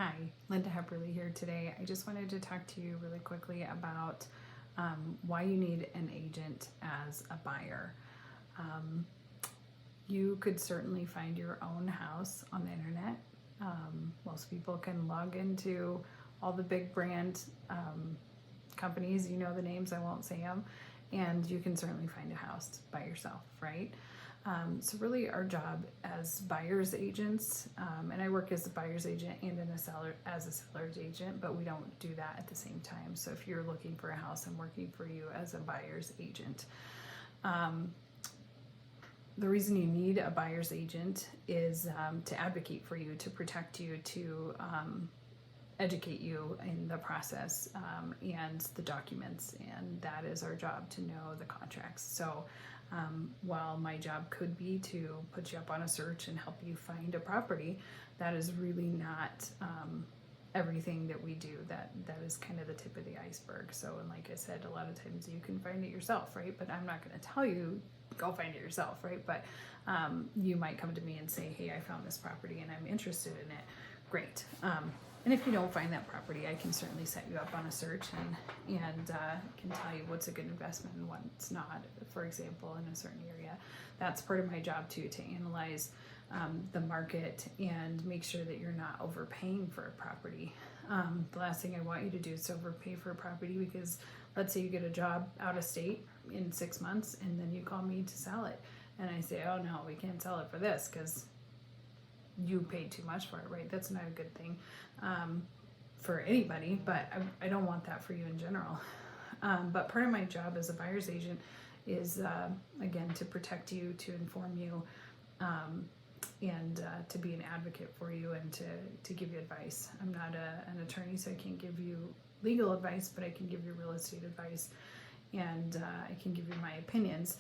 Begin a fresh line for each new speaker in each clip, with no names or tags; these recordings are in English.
Hi, Linda Hepperly here today. I just wanted to talk to you really quickly about why you need an agent as a buyer. You could certainly find your own house on the internet. Most people can log into all the big brand companies, you know the names, I won't say them, and you can certainly find a house by yourself, right? So really our job as buyer's agents, and I work as a buyer's agent and as a seller's agent, but we don't do that at the same time. So if you're looking for a house, I'm working for you as a buyer's agent. The reason you need a buyer's agent is to advocate for you, to protect you, to educate you in the process and the documents, and that is our job, to know the contracts. So while my job could be to put you up on a search and help you find a property, that is really not everything that we do. That is kind of the tip of the iceberg. So, and like I said, a lot of times you can find it yourself, right? But I'm not going to tell you go find it yourself, right? But you might come to me and say, hey, I found this property and I'm interested in it. Great. And if you don't find that property, I can certainly set you up on a search and can tell you what's a good investment and what's not, for example, in a certain area. That's part of my job too, to analyze the market and make sure that you're not overpaying for a property. The last thing I want you to do is overpay for a property, because let's say you get a job out of state in 6 months and then you call me to sell it. And I say, oh no, we can't sell it for this because you paid too much for it, right? That's not a good thing for anybody, but I don't want that for you in general. But part of my job as a buyer's agent is, again, to protect you, to inform you, and to be an advocate for you, and to give you advice. I'm not an attorney, so I can't give you legal advice, but I can give you real estate advice, and I can give you my opinions.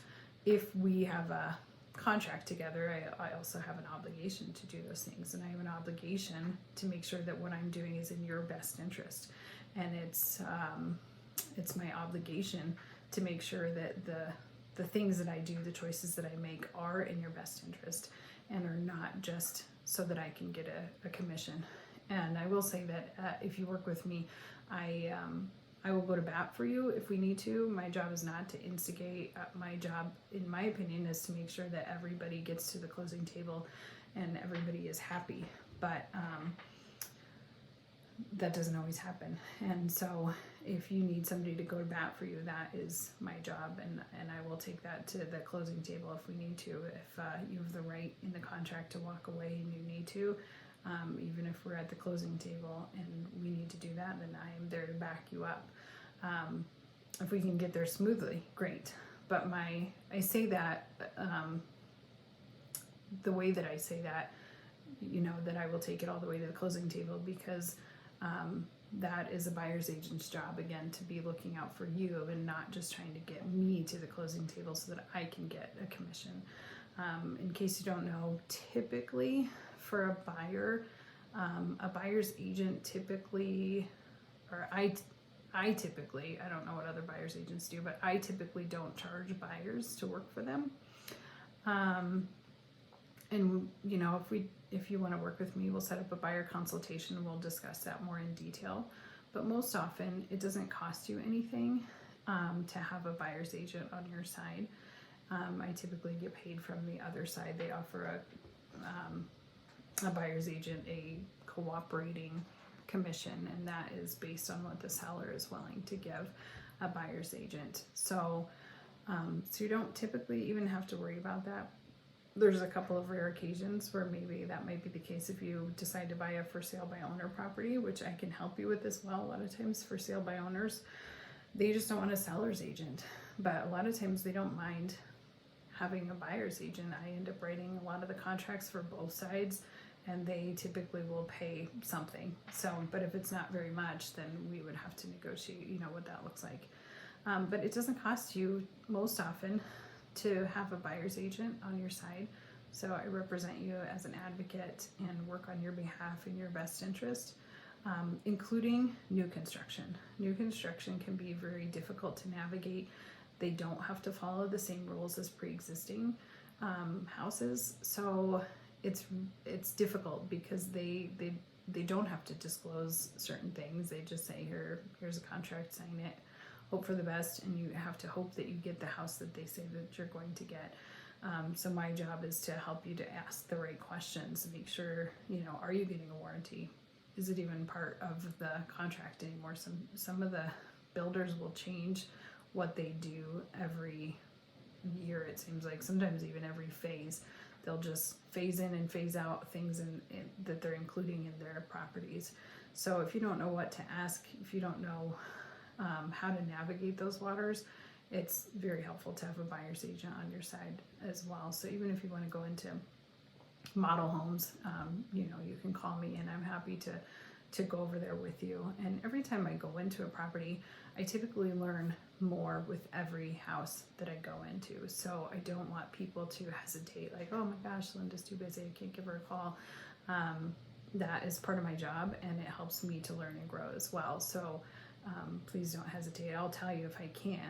If we have a contract together, I also have an obligation to do those things, and I have an obligation to make sure that what I'm doing is in your best interest, and it's my obligation to make sure that the things that I do, the choices that I make, are in your best interest and are not just so that I can get a commission. And I will say that if you work with me, I will go to bat for you if we need to. My job is not to instigate. My job, in my opinion, is to make sure that everybody gets to the closing table and everybody is happy. But that doesn't always happen. And so if you need somebody to go to bat for you, that is my job. And I will take that to the closing table if we need to. If you have the right in the contract to walk away and you need to, even if we're at the closing table and we need to do that, then I am there to back you up. If we can get there smoothly, great. But I say that, the way that I say that, that I will take it all the way to the closing table, because that is a buyer's agent's job, again, to be looking out for you and not just trying to get me to the closing table so that I can get a commission. In case you don't know, typically for a buyer, a buyer's agent typically, or I typically, I don't know what other buyer's agents do, but I typically don't charge buyers to work for them. And if you want to work with me, we'll set up a buyer consultation and we'll discuss that more in detail. But most often it doesn't cost you anything to have a buyer's agent on your side. I typically get paid from the other side. They offer a buyer's agent a cooperating commission, and that is based on what the seller is willing to give a buyer's agent. So you don't typically even have to worry about that. There's a couple of rare occasions where maybe that might be the case if you decide to buy a for sale by owner property, which I can help you with as well. A lot of times for sale by owners, they just don't want a seller's agent, but a lot of times they don't mind having a buyer's agent. I end up writing a lot of the contracts for both sides, and they typically will pay something. So, but if it's not very much, then we would have to negotiate, what that looks like. But it doesn't cost you most often to have a buyer's agent on your side. So I represent you as an advocate and work on your behalf in your best interest, including new construction. New construction can be very difficult to navigate. They don't have to follow the same rules as pre-existing houses. So it's difficult because they don't have to disclose certain things. They just say, here's a contract, sign it, hope for the best, and you have to hope that you get the house that they say that you're going to get. So my job is to help you to ask the right questions, make sure, are you getting a warranty? Is it even part of the contract anymore? Some of the builders will change what they do every year, it seems like, sometimes even every phase. They'll just phase in and phase out things that they're including in their properties. So if you don't know what to ask, if you don't know how to navigate those waters, it's very helpful to have a buyer's agent on your side as well. So even if you want to go into model homes, you can call me and I'm happy to go over there with you. And every time I go into a property, I typically learn more with every house that I go into. So I don't want people to hesitate, like, oh my gosh, Linda's too busy, I can't give her a call. That is part of my job, and it helps me to learn and grow as well. So please don't hesitate. I'll tell you if I can't,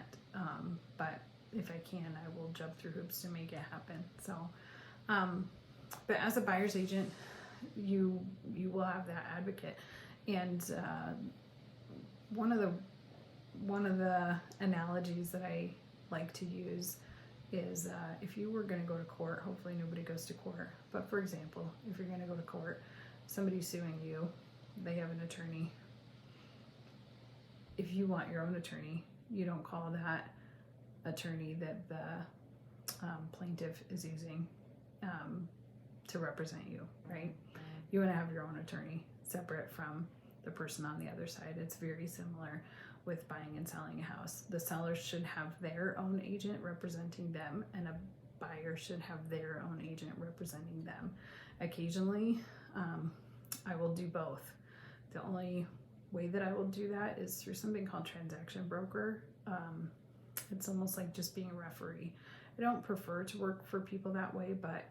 but if I can, I will jump through hoops to make it happen. So, but as a buyer's agent, you will have that advocate. And one of the analogies that I like to use is if you were going to go to court, hopefully nobody goes to court, but for example, if you're going to go to court, somebody's suing you, they have an attorney. If you want your own attorney, you don't call that attorney that the plaintiff is using to represent you, right? You want to have your own attorney separate from the person on the other side. It's very similar with buying and selling a house. The seller should have their own agent representing them, and a buyer should have their own agent representing them. Occasionally, I will do both. The only way that I will do that is through something called transaction broker. It's almost like just being a referee. I don't prefer to work for people that way, but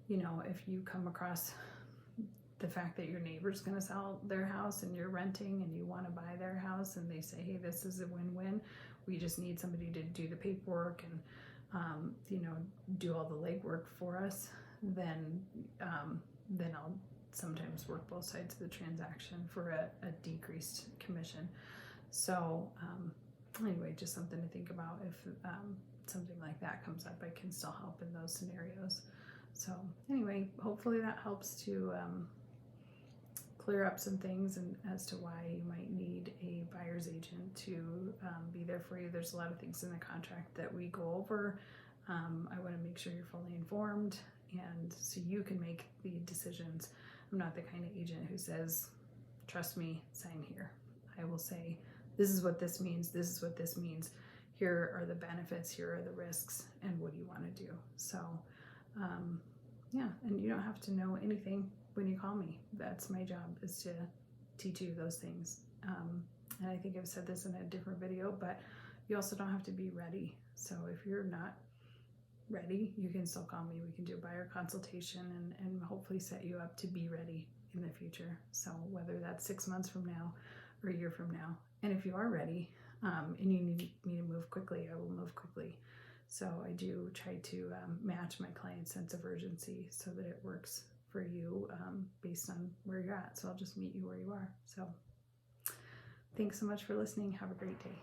if you come across the fact that your neighbor's going to sell their house and you're renting and you want to buy their house and they say, hey, this is a win-win, we just need somebody to do the paperwork and do all the legwork for us, then I'll sometimes work both sides of the transaction for a decreased commission. So anyway, just something to think about. If something like that comes up, I can still help in those scenarios. So anyway, hopefully that helps to clear up some things and as to why you might need a buyer's agent to be there for you. There's a lot of things in the contract that we go over. I want to make sure you're fully informed, and so you can make the decisions. I'm not the kind of agent who says, trust me, sign here. I will say, this is what this means, this is what this means, here are the benefits, here are the risks, and what do you want to do? So yeah, and you don't have to know anything when you call me. That's my job, is to teach you those things. And I think I've said this in a different video, but you also don't have to be ready. So if you're not ready, you can still call me. We can do a buyer consultation and hopefully set you up to be ready in the future. So whether that's 6 months from now or a year from now. And if you are ready and you need me to move quickly, I will move quickly. So I do try to match my client's sense of urgency so that it works for you based on where you're at. So I'll just meet you where you are. So thanks so much for listening. Have a great day.